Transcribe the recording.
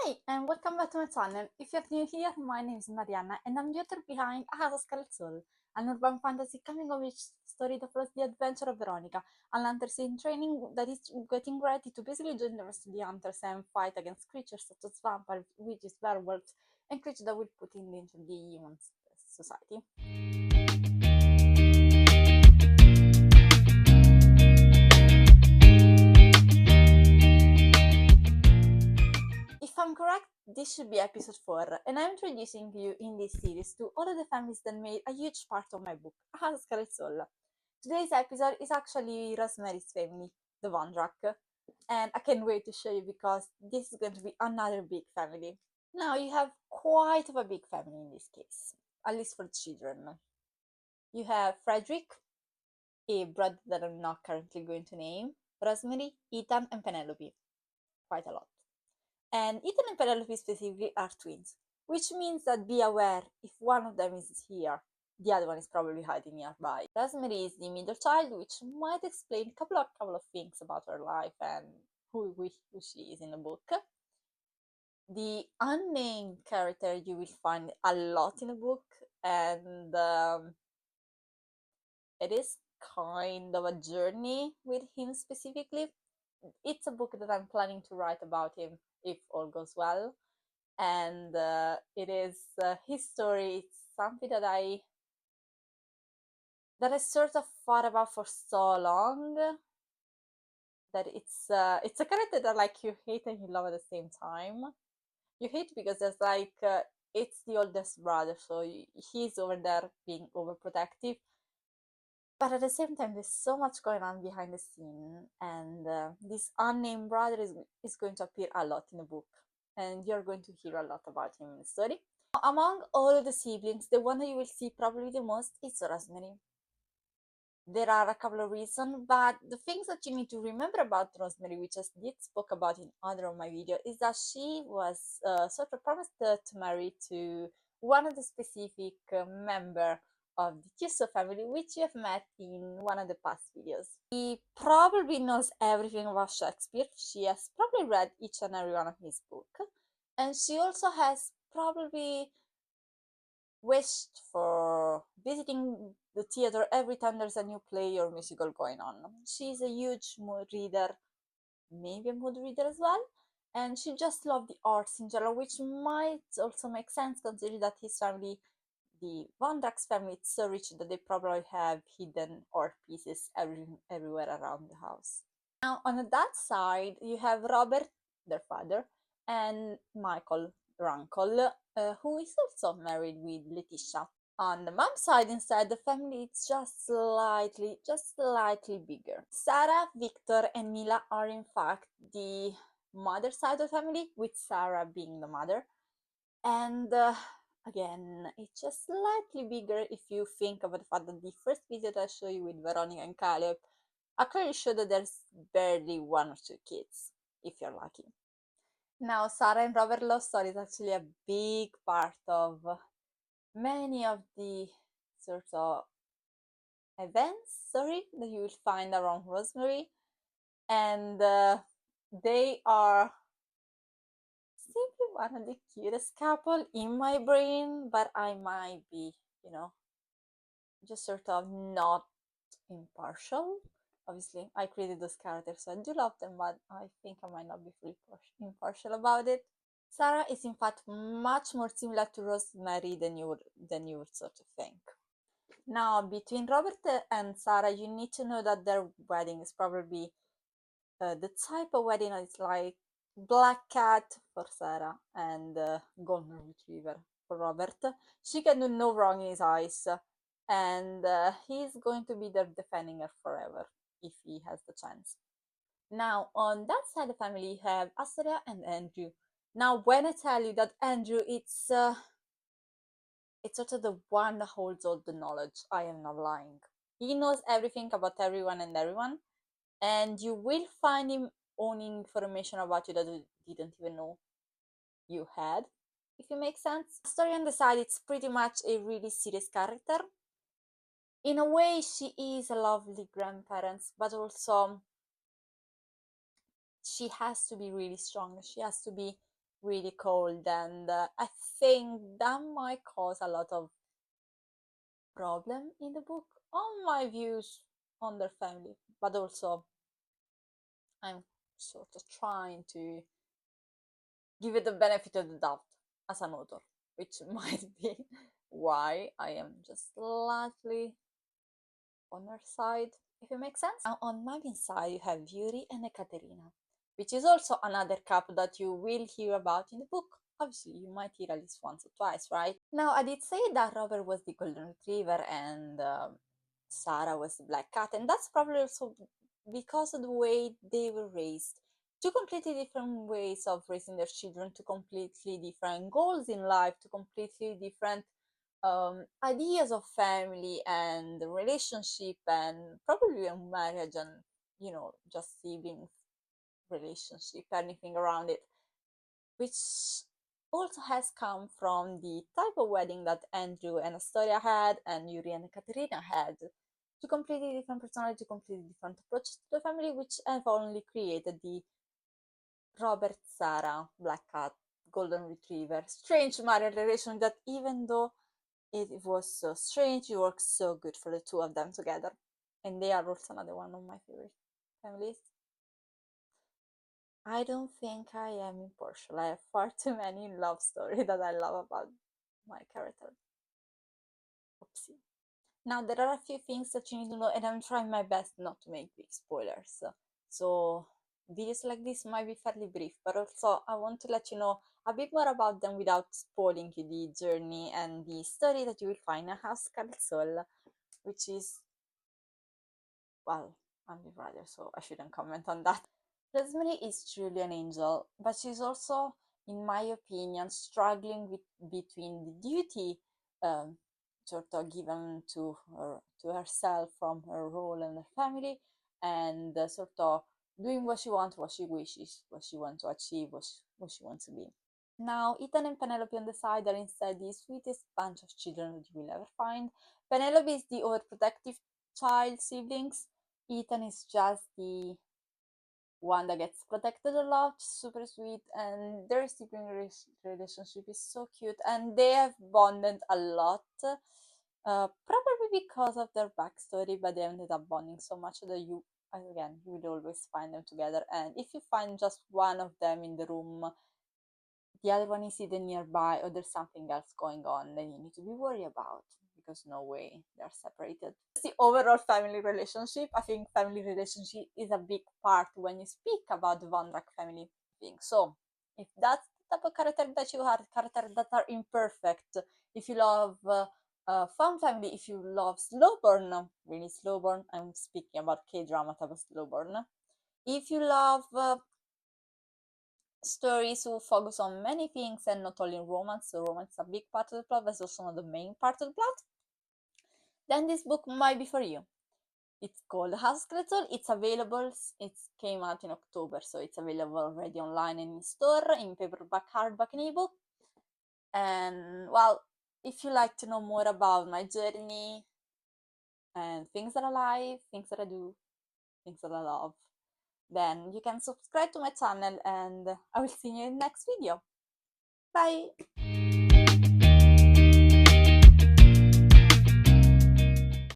Hi, and welcome back to my channel. If you're new here, my name is Mariana, and I'm the author behind A House of Scarlett Souls, an urban fantasy coming-of-age story that follows the adventure of Veronika, a huntress in training that is getting ready to basically join the rest of the hunters and fight against creatures such as vampires, witches, werewolves, and creatures that will put in danger the human society. If I'm correct, this should be episode 4, and I'm introducing you in this series to all of the families that made a huge part of my book, A House of Scarlett Souls. Today's episode is actually Rosemary's family, the Vondrack, and I can't wait to show you because this is going to be another big family. Now, you have quite of a big family in this case, at least for children. You have Frederick, a brother that I'm not currently going to name, Rosemary, Ethan, and Penelope. Quite a lot. And Ethan and Penelope specifically are twins, which means that be aware if one of them is here, the other one is probably hiding nearby. Rosemary is the middle child, which might explain a couple of things about her life and who she is in the book. The unnamed character you will find a lot in the book, and it is kind of a journey with him specifically. It's a book that I'm planning to write about him if all goes well, and it is his story. It's something that I sort of thought about for so long that it's a character that like you hate and you love at the same time. You hate because there's like it's the oldest brother, so he's over there being overprotective, but at the same time there's so much going on behind the scene, and this unnamed brother is going to appear a lot in the book, and you're going to hear a lot about him in the story. Among all of the siblings, the one that you will see probably the most is Rosemary. There are a couple of reasons, but the things that you need to remember about Rosemary, which I did spoke about in other of my videos, is that she was sort of promised to marry to one of the specific member of the Tiso family, which you have met in one of the past videos. She probably knows everything about Shakespeare. She has probably read each and every one of his books, and she also has probably wished for visiting the theater every time there's a new play or musical going on. She's a huge mood reader, maybe a mood reader as well, and she just loved the arts in general, which might also make sense considering that his family, the Vondrack's family, is so rich that they probably have hidden art pieces everywhere around the house. Now, on that side, you have Robert, their father, and Michael, their uncle, who is also married with Letitia. On the mom's side, instead, the family is just slightly bigger. Sarah, Victor, and Mila are in fact the mother side of the family, with Sarah being the mother. And again, it's just slightly bigger if you think about the fact that the first video that I show you with Veronika and Caleb, I clearly show that there's barely 1 or 2 kids, if you're lucky. Now, Sarah and Robert love story is actually a big part of many of the sort of events, that you will find around Rosemary, and they are simply one of the cutest couple in my brain, but I might be, just sort of not impartial. Obviously, I created those characters, so I do love them, but I think I might not be fully impartial about it. Sarah is in fact much more similar to Rosemary than you would sort of think. Now, between Robert and Sarah, you need to know that their wedding is probably the type of wedding that is like black cat for Sarah and golden retriever for Robert. She can do no wrong in his eyes, and he's going to be there defending her forever if he has the chance. Now, on that side of the family, you have Asteria and Andrew. Now, when I tell you that Andrew, it's sort of the one that holds all the knowledge, I am not lying. He knows everything about everyone and everyone, and you will find him owning information about you that you didn't even know you had, if it makes sense. Story on the side, it's pretty much a really serious character. In a way, she is a lovely grandparent, but also she has to be really strong. She has to be really cold, and I think that might cause a lot of problem in the book on my views on their family, but also I'm sort of trying to give it the benefit of the doubt as an author, which might be why I am just slightly on her side, if it makes sense. Now, on Mavin's side, you have Yuri and Ekaterina, which is also another couple that you will hear about in the book. Obviously, you might hear at least once or twice, right? Now, I did say that Robert was the golden retriever and Sarah was the black cat, and that's probably also because of the way they were raised. Two completely different ways of raising their children, two completely different goals in life, two completely different ideas of family and relationship, and probably a marriage, and just siblings relationship, anything around it, which also has come from the type of wedding that Andrew and Astoria had and Yuri and Katerina had. Two completely different personalities, two completely different approaches to the family, which have only created the Robert Sarah Black Cat Golden Retriever strange marriage relation that, even though it was so strange, it works so good for the two of them together. And they are also another one of my favorite families. I don't think I am impartial. I have far too many love stories that I love about my character. Oopsie. Now, there are a few things that you need to know, and I'm trying my best not to make big spoilers. So, videos like this might be fairly brief, but also I want to let you know a bit more about them without spoiling you the journey and the story that you will find in House of Scarlett Souls, which is, well, I'm the writer, so I shouldn't comment on that. Rosemary is truly an angel, but she's also, in my opinion, struggling between the duty sort of given to herself from her role and her family, and sort of doing what she wants, what she wishes, what she wants to achieve, what she wants to be. Now, Ethan and Penelope on the side are instead the sweetest bunch of children that you will ever find. Penelope is the overprotective child siblings. Ethan is just the one that gets protected a lot, super sweet, and their sibling relationship is so cute, and they have bonded a lot, probably because of their backstory, but they ended up bonding so much that you will always find them together. And if you find just one of them in the room, the other one is either nearby or there's something else going on that you need to be worried about, because no way they're separated. The overall family relationship, I think family relationship is a big part when you speak about the Vondrack family thing. So if that's the type of character that you are, characters that are imperfect, if you love fun family, if you love slow burn, really slow burn, I'm speaking about K-drama type of slow burn. If you love stories who focus on many things and not only romance, so romance is a big part of the plot, but it's also not the main part of the plot, then this book might be for you. It's called House of Scarlett Souls. It's available, it came out in October, so it's available already online and in store, in paperback, hardback, and ebook. And, well, if you like to know more about my journey and things that I like, things that I do, things that I love, then you can subscribe to my channel, and I will see you in the next video. Bye!